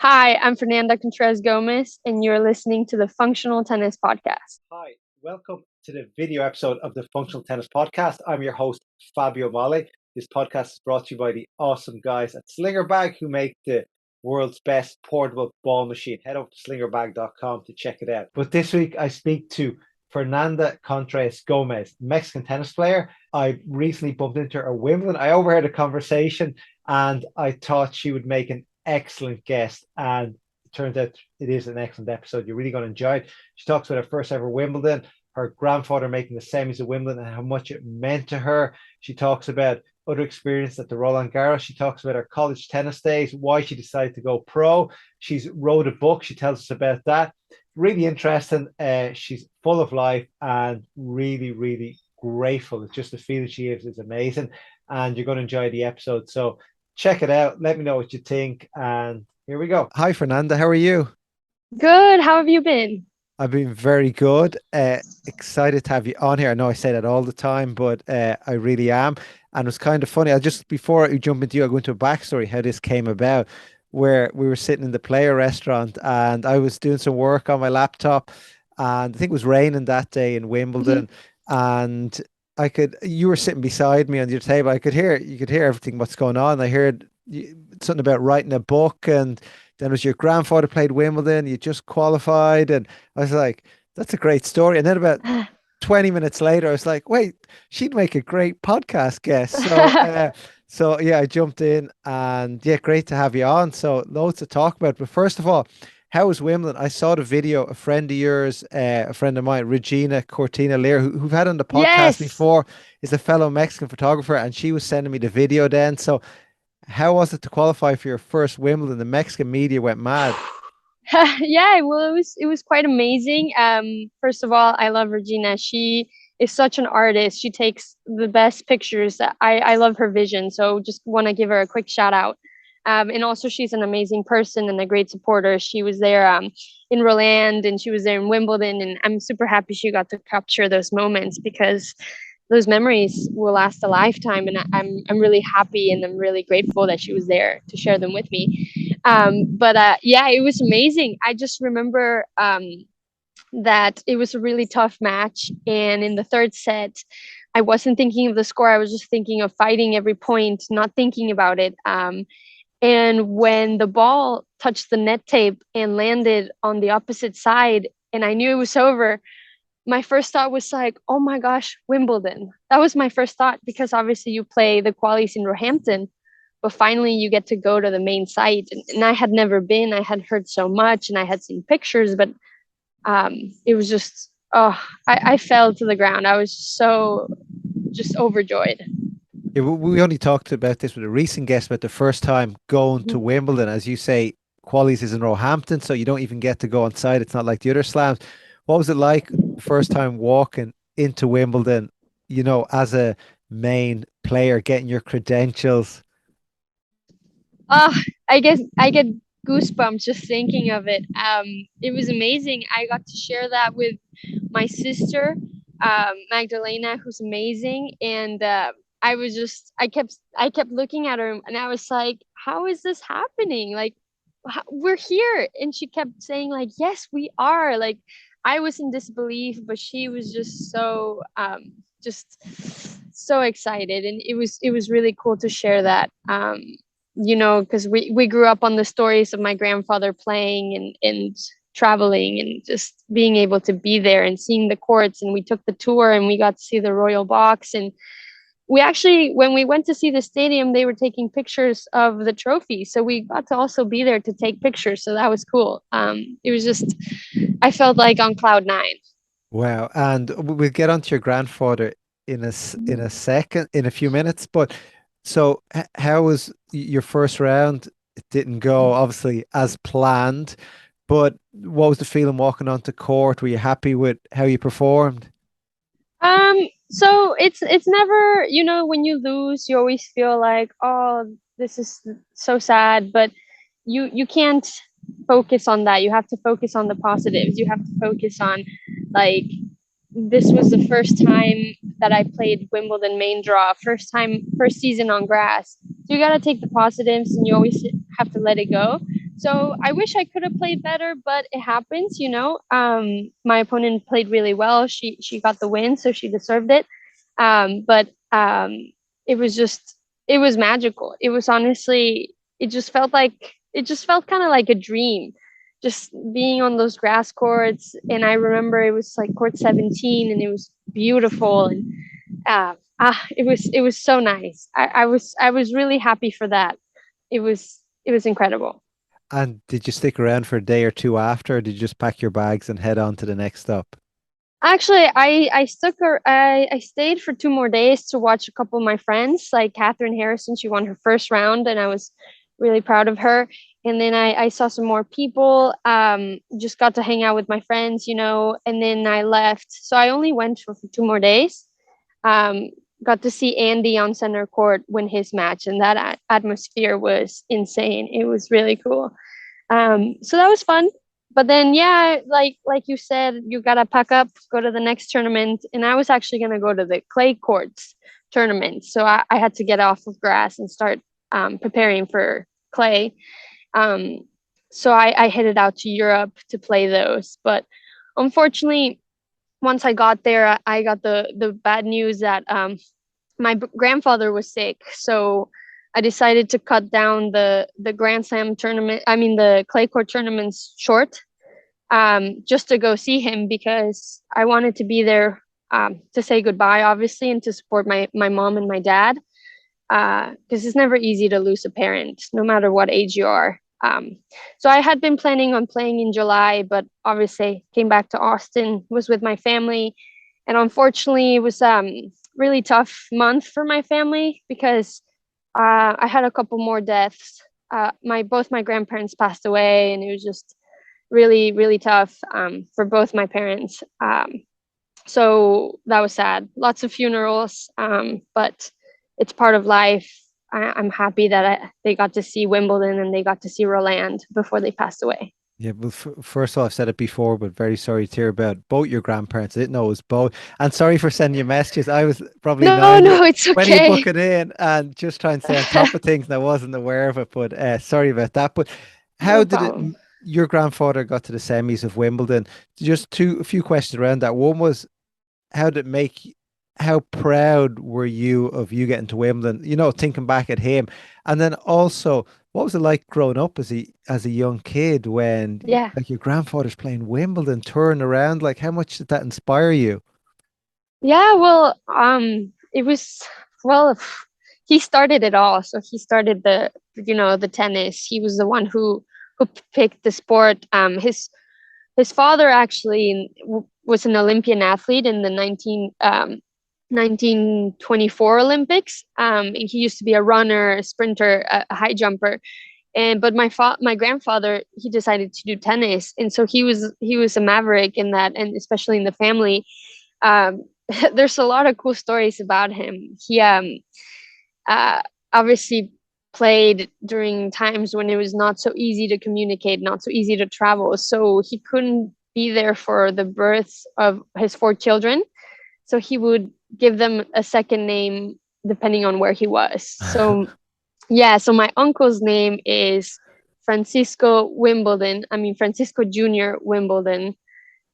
Hi, I'm Fernanda Contreras Gomez, and you're listening to the Functional Tennis Podcast. Hi, welcome to the video episode of the Functional Tennis Podcast. I'm your host, Fabio Male. This podcast is brought to you by the awesome guys at Slingerbag who make the world's best portable ball machine. Head over to slingerbag.com to check it out. But this week I speak to Fernanda Contreras Gomez, Mexican tennis player. I recently bumped into her at Wimbledon. I overheard a conversation and I thought she would make an excellent guest. And it turns out it is an excellent episode. You're really going to enjoy it. She talks about her first ever Wimbledon, her grandfather making the semis of Wimbledon and how much it meant to her. She talks about other experience at the Roland Garros. She talks about her college tennis days, why she decided to go pro. She's wrote a book. She tells us about that. Really interesting. She's full of life and really, really grateful. It's just the feeling she gives is amazing. And you're going to enjoy the episode. So check it out. Let me know what you think. And here we go. Hi, Fernanda. How are you? Good. How have you been? I've been very good. Excited to have you on here. I know I say that all the time, but I really am. And it was kind of funny. I just before we jump into you, I'll go into a backstory how this came about, where we were sitting in the Player restaurant and I was doing some work on my laptop, and I think it was raining that day in Mhm. Wimbledon, and you were sitting beside me on your table. You could hear everything what's going on. I heard something about writing a book, and then it was your grandfather played Wimbledon. You just qualified, and I was like, that's a great story. And then about 20 minutes later, I was like, wait, she'd make a great podcast guest. So yeah, I jumped in and yeah, great to have you on. So loads to talk about. But first of all, how was Wimbledon? I saw the video, a friend of yours, a friend of mine, Regina Cortina Lear, who've had on the podcast Yes. before, is a fellow Mexican photographer, and she was sending me the video then. So how was it to qualify for your first Wimbledon? The Mexican media went mad. Yeah, well, it was quite amazing. First of all, I love Regina. She is such an artist. She takes the best pictures. I love her vision. So just want to give her a quick shout out. And also, she's an amazing person and a great supporter. She was there in Roland and she was there in Wimbledon, and I'm super happy she got to capture those moments because those memories will last a lifetime. And I'm really happy and I'm really grateful that she was there to share them with me. But yeah, it was amazing. I just remember that it was a really tough match, and in the third set, I wasn't thinking of the score. I was just thinking of fighting every point, not thinking about it. And when the ball touched the net tape and landed on the opposite side, and I knew it was over, my first thought was like, oh my gosh, Wimbledon. That was my first thought because obviously you play the qualies in Roehampton, but finally you get to go to the main site. And I had never been. I had heard so much and I had seen pictures, but it was just, oh, I fell to the ground. I was so just overjoyed. Yeah, we only talked about this with a recent guest about the first time going to Mhm. Wimbledon. As you say, Qualies is in Roehampton, so you don't even get to go on site. It's not like the other slams. What was it like first time walking into Wimbledon, as a main player, getting your credentials? Oh, I guess I get goosebumps just thinking of it. It was amazing. I got to share that with my sister, Magdalena, who's amazing, and I kept looking at her, and I was like, "How is this happening? Like, we're here." And she kept saying, "Like, yes, we are." Like, I was in disbelief, but she was just just so excited, and it was really cool to share that. Because we grew up on the stories of my grandfather playing and traveling and just being able to be there and seeing the courts. And we took the tour and we got to see the royal box. And we actually, when we went to see the stadium, they were taking pictures of the trophy. So we got to also be there to take pictures. So that was cool. It was just, I felt like on cloud nine. Wow. And we'll get onto your grandfather in a second, in a few minutes. But so how was your first round? It didn't go obviously as planned, but what was the feeling walking onto court? Were you happy with how you performed? So it's never, when you lose, you always feel like, oh, this is so sad, but you can't focus on that. You have to focus on the positives. You have to focus on, like, this was the first time that I played Wimbledon main draw, first season on grass. So you got to take the positives and you always have to let it go. So I wish I could have played better, but it happens, you know. My opponent played really well. She got the win, so she deserved it. But it was just it was magical. It was honestly it just felt kind of like a dream, just being on those grass courts. And I remember it was like court 17, and it was beautiful. And it was so nice. I was really happy for that. It was incredible. And did you stick around for a day or two after, or did you just pack your bags and head on to the next stop? Actually, I stayed for 2 more days to watch a couple of my friends, like Catherine Harrison. She won her first round, and I was really proud of her. And then I saw some more people. Just got to hang out with my friends, you know. And then I left. So I only went for 2 more days. Um, got to see Andy on center court win his match, and that atmosphere was insane. It was really cool. So that was fun. But then, yeah, like you said, you gotta pack up, go to the next tournament, and I was actually gonna go to the clay courts tournament. So I had to get off of grass and start preparing for clay. Um, so I headed out to Europe to play those. But unfortunately, once I got there, I got the bad news that my grandfather was sick, so I decided to cut down the Grand Slam tournament. I mean the clay court tournaments short, just to go see him because I wanted to be there to say goodbye, obviously, and to support my mom and my dad. Because it's never easy to lose a parent, no matter what age you are. So I had been planning on playing in July, but obviously came back to Austin, was with my family, and unfortunately it was really tough month for my family because I had a couple more deaths. My both my grandparents passed away, and it was just really tough for both my parents. So that was sad. Lots of funerals, but it's part of life. I'm happy that they got to see Wimbledon and they got to see Roland before they passed away. Yeah, well, first of all, I've said it before, but very sorry to hear about both your grandparents. I didn't know it was both. And sorry for sending you messages. I was probably No, nine no, it's when you book okay. it in and just trying to stay on top of things, and I wasn't aware of it. But sorry about that. But how No did it? problem. Your grandfather got to the semis of Wimbledon. Just a few questions around that. One was, how did it make how proud were you of you getting to Wimbledon, thinking back at him? And then also, what was it like growing up as a young kid when Yeah. like your grandfather's playing Wimbledon, touring around? Like how much did that inspire you? Yeah, well, it was well, he started it all. So he started the tennis. He was the one who picked the sport. His father actually was an Olympian athlete in the 1924 Olympics. And he used to be a runner, a sprinter, a high jumper. And but my grandfather, he decided to do tennis, and so he was a maverick in that, and especially in the family. Um, there's a lot of cool stories about him. He uh, obviously played during times when it was not so easy to communicate, not so easy to travel. So he couldn't be there for the births of his 4 children. So he would give them a second name depending on where he was. So yeah, so my uncle's name is Francisco Wimbledon. I mean Francisco Junior Wimbledon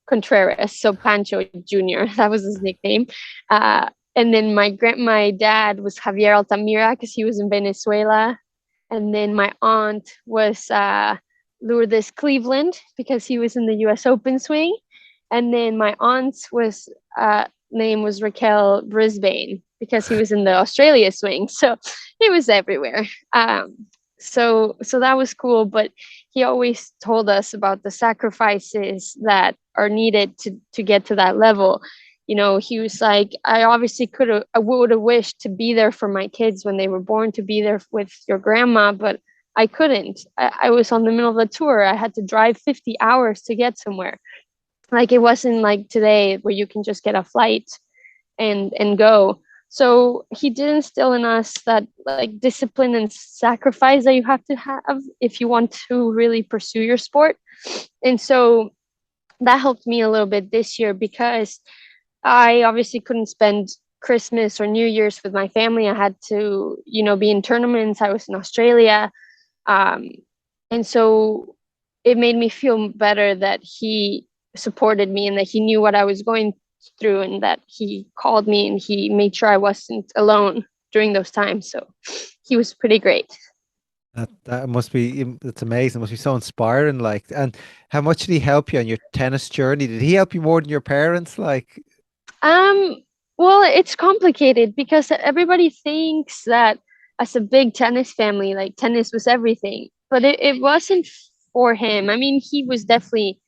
Contreras, so Pancho Jr. That was his nickname. And then my dad was Javier Altamira because he was in Venezuela, and then my aunt was Lourdes Cleveland because he was in the U.S. Open swing, and then my aunt's was name was Raquel Brisbane because he was in the Australia swing. So he was everywhere. So that was cool, but he always told us about the sacrifices that are needed to get to that level. You know, he was like, I obviously I would have wished to be there for my kids when they were born, to be there with your grandma, but I couldn't. I was on the middle of the tour. I had to drive 50 hours to get somewhere. Like it wasn't like today where you can just get a flight and go. So he did instill in us that like discipline and sacrifice that you have to have if you want to really pursue your sport. And so that helped me a little bit this year because I obviously couldn't spend Christmas or New Year's with my family. I had to, be in tournaments. I was in Australia. Um, And so it made me feel better that he supported me and that he knew what I was going through and that he called me and he made sure I wasn't alone during those times. So he was pretty great. That must be it's amazing. It must be so inspiring. Like, and how much did he help you on your tennis journey? Did he help you more than your parents? Like, Um, well, it's complicated because everybody thinks that as a big tennis family, like tennis was everything, but it wasn't for him. I mean, he was definitely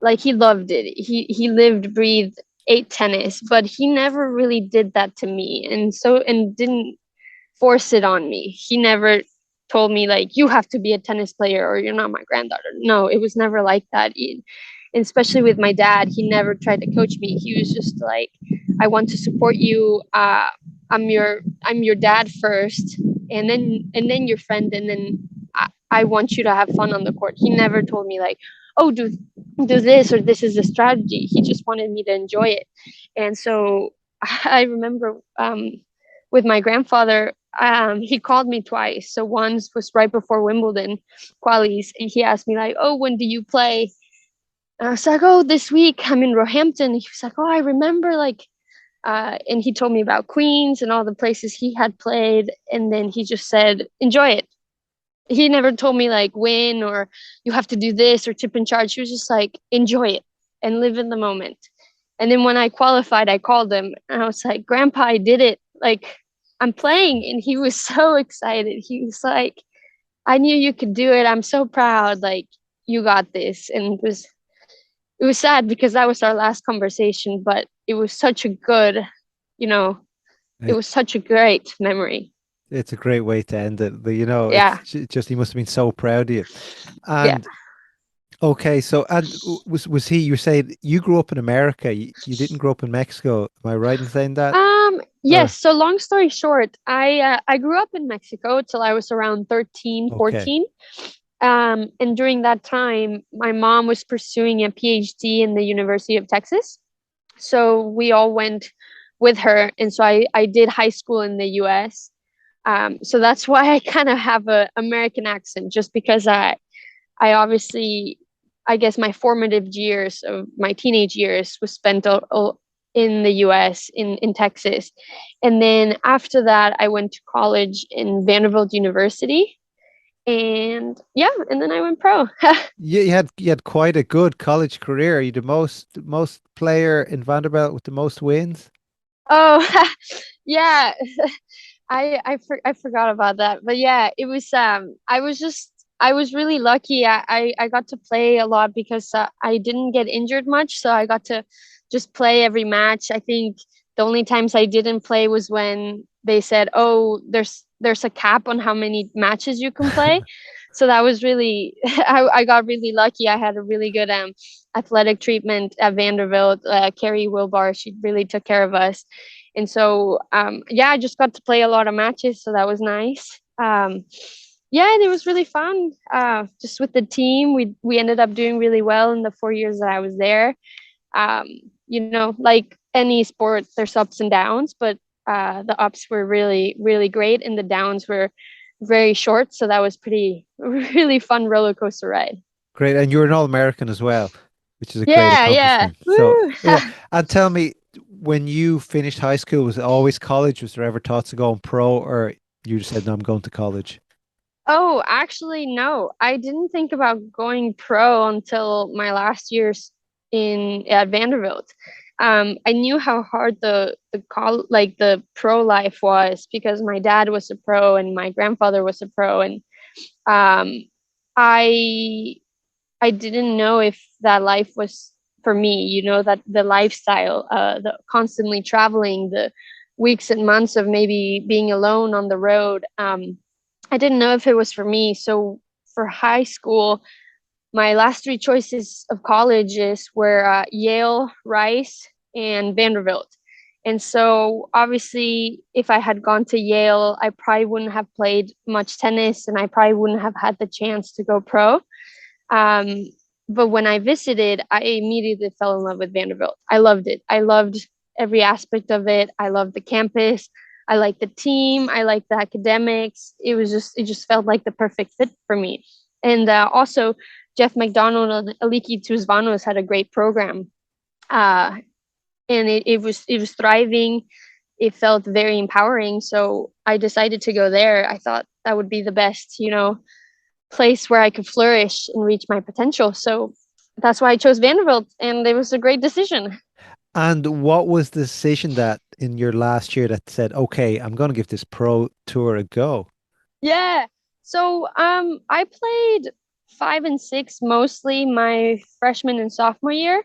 like he loved it. He lived, breathed, ate tennis, but he never really did that to me. And didn't force it on me. He never told me like you have to be a tennis player or you're not my granddaughter. No, it was never like that. And especially with my dad, he never tried to coach me. He was just like, I want to support you. I'm your dad first, and then your friend, and then I want you to have fun on the court. He never told me like, oh, do this or this is a strategy. He just wanted me to enjoy it. And so I remember with my grandfather, he called me twice. So once was right before Wimbledon qualies, and he asked me like, "Oh, when do you play?" And I was like, "Oh, this week. I'm in Roehampton." He was like, "Oh, I remember like," and he told me about Queens and all the places he had played, and then he just said, "Enjoy it." He never told me like win or you have to do this or tip in charge. He was just like, "Enjoy it and live in the moment." And then when I qualified, I called him and I was like, "Grandpa, I did it. Like, I'm playing." And he was so excited. He was like, "I knew you could do it. I'm so proud. Like, you got this." And it was sad because that was our last conversation, but it was such a good, you know, it it, was such a great memory. it's a great way to end it. It's Yeah. just he must have been so proud of you. Yeah. And okay, so and was he? You said you grew up in America. You didn't grow up in Mexico. Am I right in saying that? Yes, Or so long story short, I grew up in Mexico till I was around 13, okay. 14. And during that time, my mom was pursuing a PhD in the University of Texas. So we all went with her. And so I did high school in the US. So that's why I kind of have a American accent, just because I obviously, I guess my formative years of my teenage years was spent in the US, in Texas. And then after that, I went to college in Vanderbilt University. And yeah, and then I went pro. You had quite a good college career. You the most player in Vanderbilt with the most wins. Oh, yeah. I forgot about that. But yeah, it was I was really lucky. I got to play a lot because I didn't get injured much, so I got to just play every match. I think the only times I didn't play was when they said, "Oh, there's a cap on how many matches you can play." So that was really I got really lucky. I had a really good athletic treatment at Vanderbilt. Carrie Wilbar, she really took care of us. And so yeah, I just got to play a lot of matches, so that was nice. Yeah, and it was really fun. Just with the team, we ended up doing really well in the 4 years that I was there. um, like any sport, there's ups and downs, but the ups were really, really great, and the downs were very short. So that was pretty, really fun roller coaster ride. Great, and you're an All-American as well, which is a great Yeah, yeah. accomplishment. So Woo. yeah, and tell me, when you finished high school, was it always college? Was there ever thoughts of going pro, or you just said, "No, I'm going to college"? Oh, actually, no. I didn't think about going pro until my last years in at Vanderbilt. I knew how hard the pro life was because my dad was a pro and my grandfather was a pro, and um, I I didn't know if that life was for me. That the lifestyle, the constantly traveling, the weeks and months of maybe being alone on the road. I didn't know if it was for me. So for high school, my last three choices of colleges were Yale, Rice, and Vanderbilt. And so obviously, if I had gone to Yale, I probably wouldn't have played much tennis and I probably wouldn't have had the chance to go pro. Um, but when I visited, I immediately fell in love with Vanderbilt. I loved it. I loved every aspect of it. I loved the campus. I liked the team. I liked the academics. It just felt like the perfect fit for me. And also, Jeff McDonald and Aliki Tuzvanos had a great program. Uh, and it was thriving. It felt very empowering. So I decided to go there. I thought that would be the best, place where I could flourish and reach my potential. So that's why I chose Vanderbilt, and it was a great decision. And what was the decision that in your last year that said, okay, I'm going to give this pro tour a go? Yeah. So I played 5 and 6 mostly my freshman and sophomore year.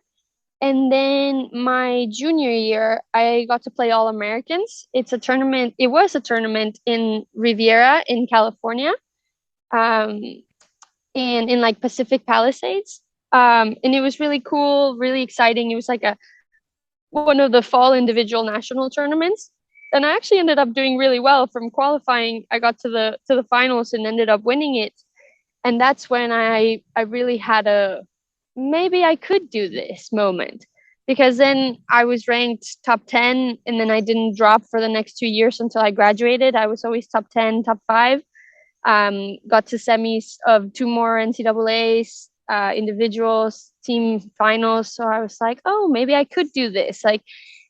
And then my junior year, I got to play All Americans. It's a tournament. It was a tournament in Riviera in California, um, and in like Pacific Palisades. And it was really cool, really exciting. It was like a one of the fall individual national tournaments. And I actually ended up doing really well from qualifying. I got to the finals and ended up winning it. And that's when I really had a maybe I could do this moment, because then I was ranked top 10, and then I didn't drop for the next 2 years until I graduated. I was always top 10, top 5. Got to semis of two more NCAAs, individuals, team finals. So I was like, oh, maybe I could do this. Like,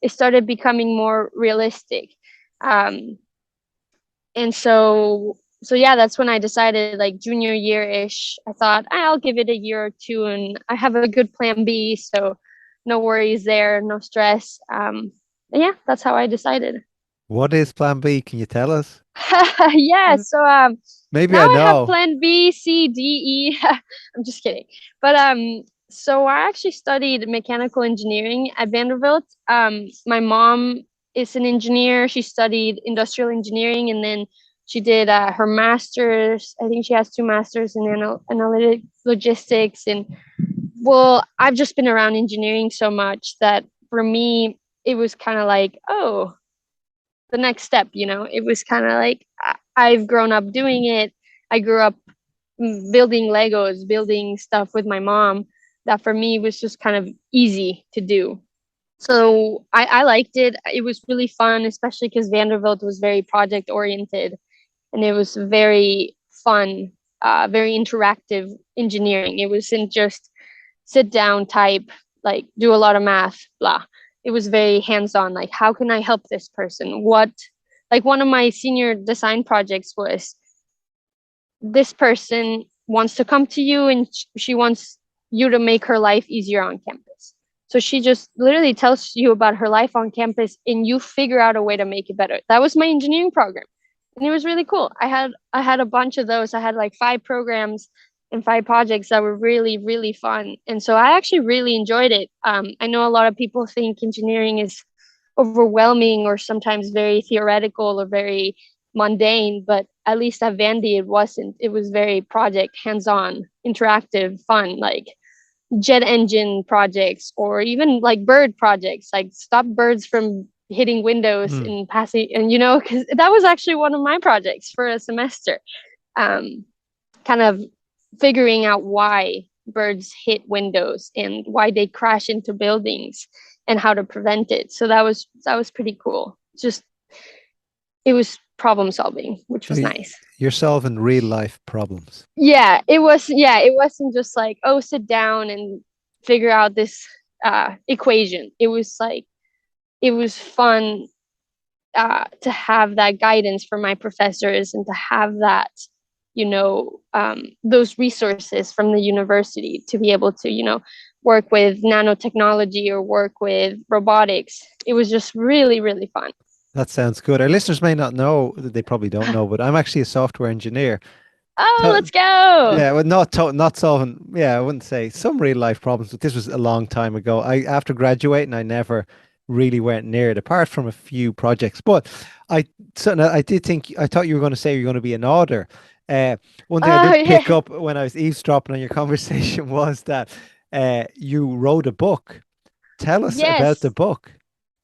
it started becoming more realistic. Um, and so yeah, that's when I decided, like junior year ish. I thought, I'll give it a year or two, and I have a good plan B, so no worries there, no stress. And yeah, that's how I decided. What is plan B? Can you tell us? Yeah, so Maybe now I I have know. plan B, C, D, E. I'm just kidding. But so I actually studied mechanical engineering at Vanderbilt. My mom is an engineer. She studied industrial engineering, and then she did her master's. I think she has two masters in analytic logistics. And well, I've just been around engineering so much that for me, it was kind of like, oh, the next step. It was kind of like I've grown up doing it. I grew up building Legos, building stuff with my mom. That for me was just kind of easy to do. So I liked it. It was really fun, especially because Vanderbilt was very project oriented, and it was very fun, very interactive engineering. It wasn't just sit down, type, like do a lot of math, blah. It was very hands on. Like, how can I help this person? Like one of my senior design projects was this person wants to come to you, and she wants you to make her life easier on campus. So she just literally tells you about her life on campus, and you figure out a way to make it better. That was my engineering program. And it was really cool. I had a bunch of those. I had like 5 programs and 5 projects that were really, really fun. And so I actually really enjoyed it. I know a lot of people think engineering is overwhelming or sometimes very theoretical or very mundane, but at least at Vandy it wasn't. It was very project, hands-on, interactive, fun, like jet engine projects or even like bird projects, like stop birds from hitting windows Hmm. and passing. And because that was actually one of my projects for a semester, um, kind of figuring out why birds hit windows and why they crash into buildings and how to prevent it. So that was pretty cool. Just it was problem solving, which So was nice. you're solving real life problems. Yeah, it was. Yeah, it wasn't just like, oh, sit down and figure out this equation. It was like it was fun to have that guidance from my professors and to have that, those resources from the university to be able to, work with nanotechnology or work with robotics. It was just really, really fun. That sounds good. Our listeners may not know, they probably don't know, but I'm actually a software engineer. Oh, To- let's go. yeah, well, not solving. Yeah, I wouldn't say some real life problems, but this was a long time ago. I after graduating, I never really went near it, apart from a few projects. But I so now I did think I thought you were going to say you're going to be an author. Uh, One thing I Oh, did pick yeah. up when I was eavesdropping on your conversation was that you wrote a book. Tell us about the Yes. book.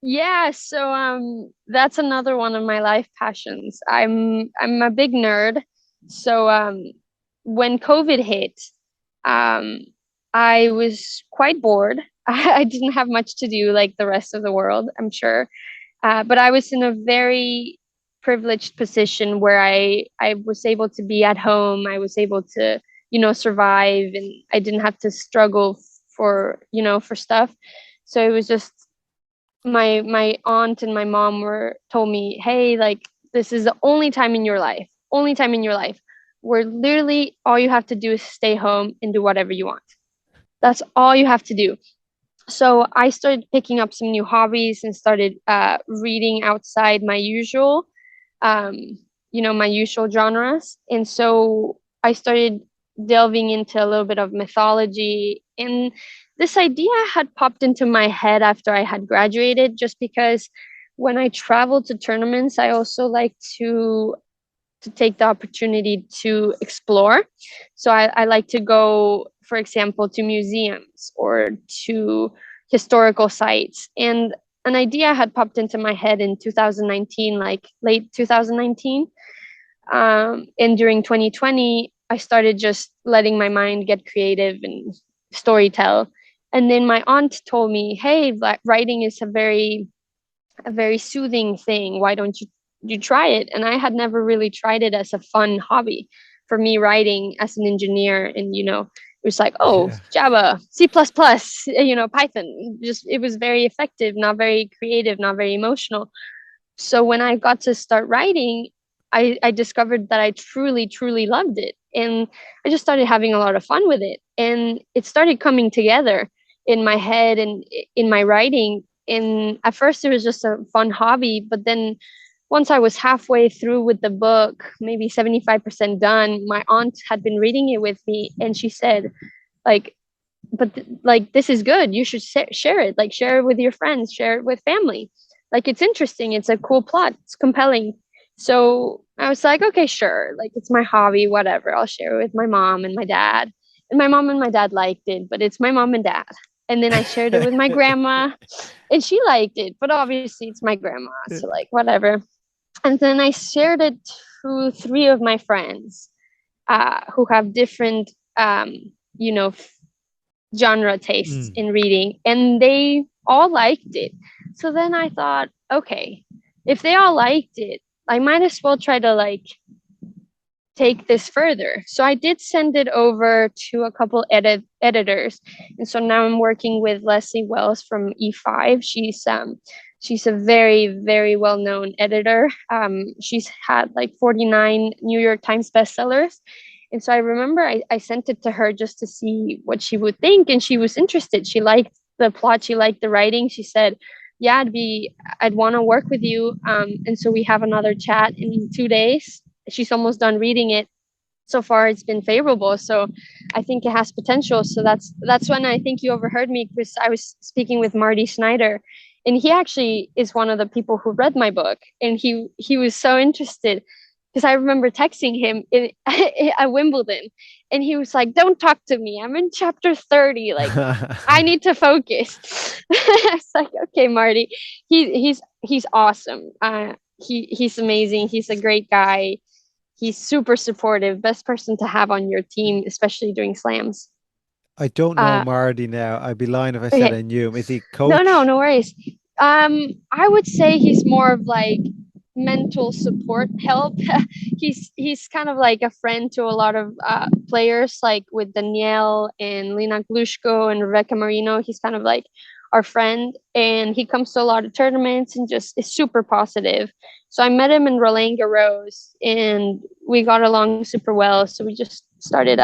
Yeah, so that's another one of my life passions. I'm a big nerd. So when COVID hit, um I was quite bored. I didn't have much to do like the rest of the world, I'm sure. But I was in a very privileged position where I was able to be at home. I was able to survive, and I didn't have to struggle for stuff. So it was just my aunt and my mom were told me, hey, like, this is the only time in your life where literally all you have to do is stay home and do whatever you want. That's all you have to do. So I started picking up some new hobbies and started reading outside um, my usual genres. And so I started delving into a little bit of mythology. And this idea had popped into my head after I had graduated, just because when I travel to tournaments, I also like to take the opportunity to explore. So I like to go, for example, to museums or to historical sites. And an idea had popped into my head in 2019, like late 2019. And during 2020, I started just letting my mind get creative and storytell. And then my aunt told me, hey, writing is a very soothing thing. Why don't you try it? And I had never really tried it as a fun hobby. For me, writing as an engineer, and it was like, oh, Yeah. Java, C++, Python. Just it was very effective, not very creative, not very emotional. So when I got to start writing, I discovered that I truly, truly loved it. And I just started having a lot of fun with it. And it started coming together in my head and in my writing. And at first, it was just a fun hobby. But then once I was halfway through with the book, maybe 75% done, my aunt had been reading it with me. And she said, like, like, this is good, you should share it, like, share it with your friends, share it with family, like, it's interesting, it's a cool plot, it's compelling. So I was like, okay, sure, like, it's my hobby, whatever, I'll share it with my mom and my dad. And my mom and my dad liked it, but it's my mom and dad. And then I shared it with my grandma, and she liked it, but obviously it's my grandma, so like, whatever. And then I shared it to three of my friends, who have different you know genre tastes Mm. in reading, and they all liked it. So then I thought, okay, if they all liked it, I might as well try to, like, take this further. So I did send it over to a couple editors, and so now I'm working with Leslie Wells from E5. She's a very, very well known editor. She's had like 49 New York Times bestsellers. And so I remember I sent it to her just to see what she would think, and she was interested. She liked the plot, she liked the writing. She said, "Yeah, I'd want to work with you." And so we have another chat in 2 days. She's almost done reading it. So far it's been favorable, so I think it has potential. So that's when I think you overheard me, because I was speaking with Marty Schneider, and he actually is one of the people who read my book, and he was so interested, because I remember texting him at Wimbledon, and he was like, don't talk to me, I'm in chapter 30, like, I need to focus. It's like, okay, Marty. He's awesome. He's amazing, he's a great guy. He's super supportive, best person to have on your team, especially during slams. I don't know Uh, Marty now. I'd be lying if I said okay. I knew him. Is he No, no, coach? no worries. I would say he's more of like mental support help. He's kind of like a friend to a lot of players, like with Danielle and Lena Glushko and Rebecca Marino. He's kind of like our friend, and he comes to a lot of tournaments and just is super positive. So I met him in Roland Garros, and we got along super well. So we just started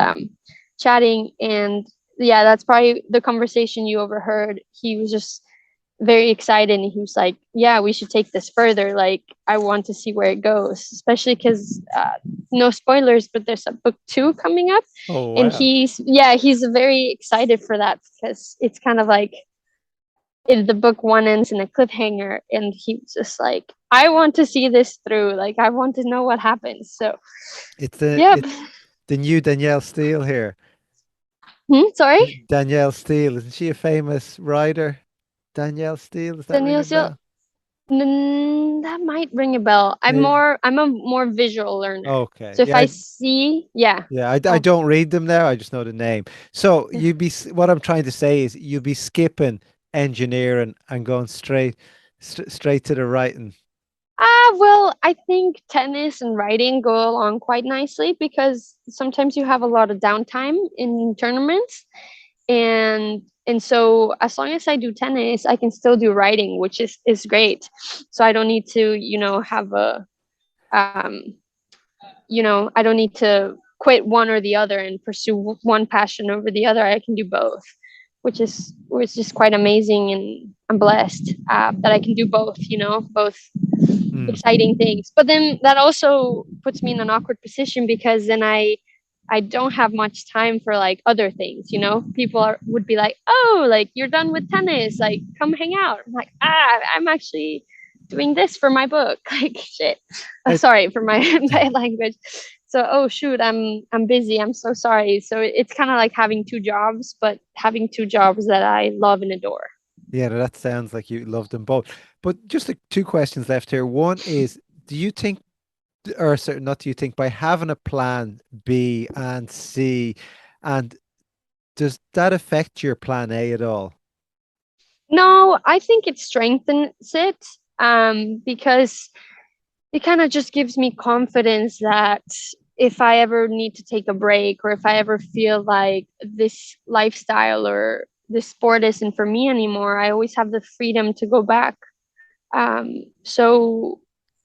chatting, and yeah, that's probably the conversation you overheard. He was just very excited, and he was like, yeah, we should take this further, like, I want to see where it goes, especially because no spoilers, but there's a book 2 coming up. Oh, And wow. he's very excited for that, because it's kind of like, the book 1 ends in a cliffhanger, and he was just like, I want to see this through, like, I want to know what happens. So It's the yep. it's the new Danielle Steele here. Sorry. Danielle Steele, isn't she a famous writer? Danielle Steele, does that ring Danielle a Seal. bell? That might ring a bell. Maybe. I'm a more visual learner. Okay. So if Yeah, I see, yeah. I Oh, don't read them now. I just know the name. So yeah. what I'm trying to say is you'd be skipping engineering and going straight to the writing. well, I think tennis and writing go along quite nicely because sometimes you have a lot of downtime in tournaments, and so as long as I do tennis, I can still do writing, which is great. So I don't need to, have a um, I don't need to quit one or the other and pursue one passion over the other. I can do both, which is quite amazing, and I'm blessed that I can do both. Both Mm. exciting things. But then that also puts me in an awkward position because then I don't have much time for like other things, People would be like, "Oh, like you're done with tennis, like come hang out." I'm like, I'm actually doing this for my book." Like shit. It, Sorry for my bad language. So, oh shoot, I'm busy. I'm so sorry. So it's kind of like having two jobs, but having two jobs that I love and adore. yeah, that sounds like you love them both. But just like two questions left here. One is, do you think, or sorry, not do you think, by having a plan B and C, and does that affect your plan A at all? No, I think it strengthens it because it kind of just gives me confidence that if I ever need to take a break or if I ever feel like this lifestyle or this sport isn't for me anymore, I always have the freedom to go back. So,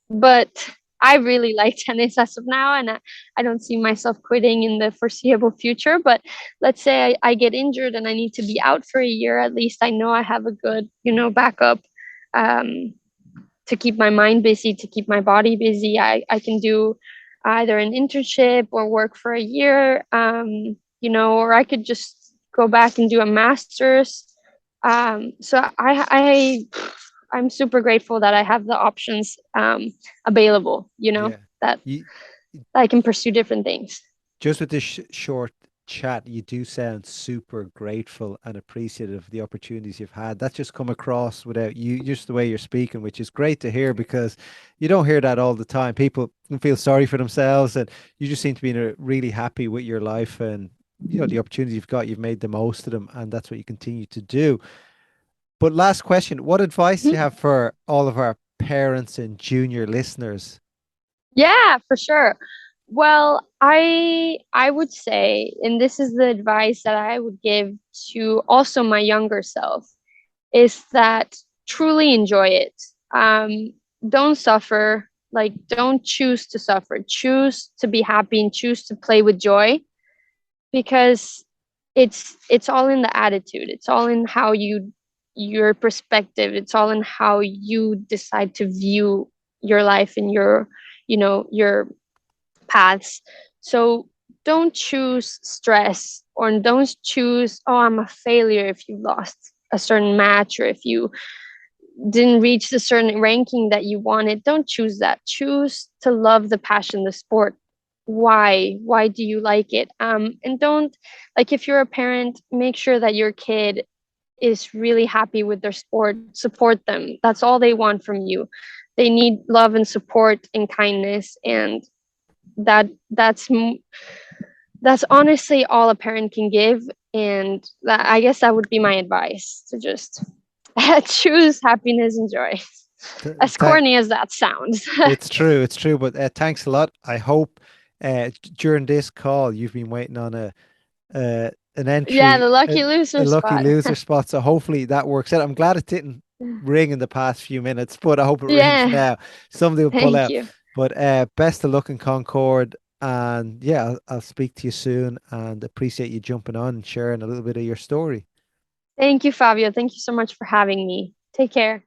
but I really like tennis as of now, and I don't see myself quitting in the foreseeable future. But let's say I get injured and I need to be out for a year, at least I know I have a good, backup. Um, to keep my mind busy, to keep my body busy. I can do either an internship or work for a year, or I could just go back and do a master's. So I'm super grateful that I have the options available, Yeah. that You, I can pursue different things. just with this short chat, you do sound super grateful and appreciative of the opportunities you've had. That's just come across without you, just the way you're speaking, which is great to hear because you don't hear that all the time. People can feel sorry for themselves, and you just seem to be really happy with your life and the opportunities you've got. You've made the most of them, and that's what you continue to do. But last question: what advice do you Mhm. have for all of our parents and junior listeners? Yeah, for sure. Well, I would say, and this is the advice that I would give to also my younger self, is that truly enjoy it. Don't suffer. Like, don't choose to suffer. Choose to be happy and choose to play with joy because it's all in the attitude. It's all in how your perspective. It's all in how you decide to view your life and your paths. So don't choose stress or don't choose, oh, I'm a failure if you lost a certain match or if you didn't reach the certain ranking that you wanted. Don't choose that. Choose to love the passion, the sport. Why do you like it? And don't, like, if you're a parent, make sure that your kid is really happy with their sport. Support them. That's all they want from you. They need love and support and kindness, and that's honestly all a parent can give. And I guess that would be my advice, to just choose happiness and joy, as Thank corny as that sounds. It's true, it's true. But thanks a lot. I hope during this call you've been waiting on an Yeah, entry, the lucky loser a lucky spot. loser spot. So hopefully that works out. I'm glad it didn't ring in the past few minutes, but I hope it rings Yeah, now. Somebody will pull thank out. you. But best of luck in Concord. And yeah, I'll speak to you soon and appreciate you jumping on and sharing a little bit of your story. Thank you, Fabio. Thank you so much for having me. Take care.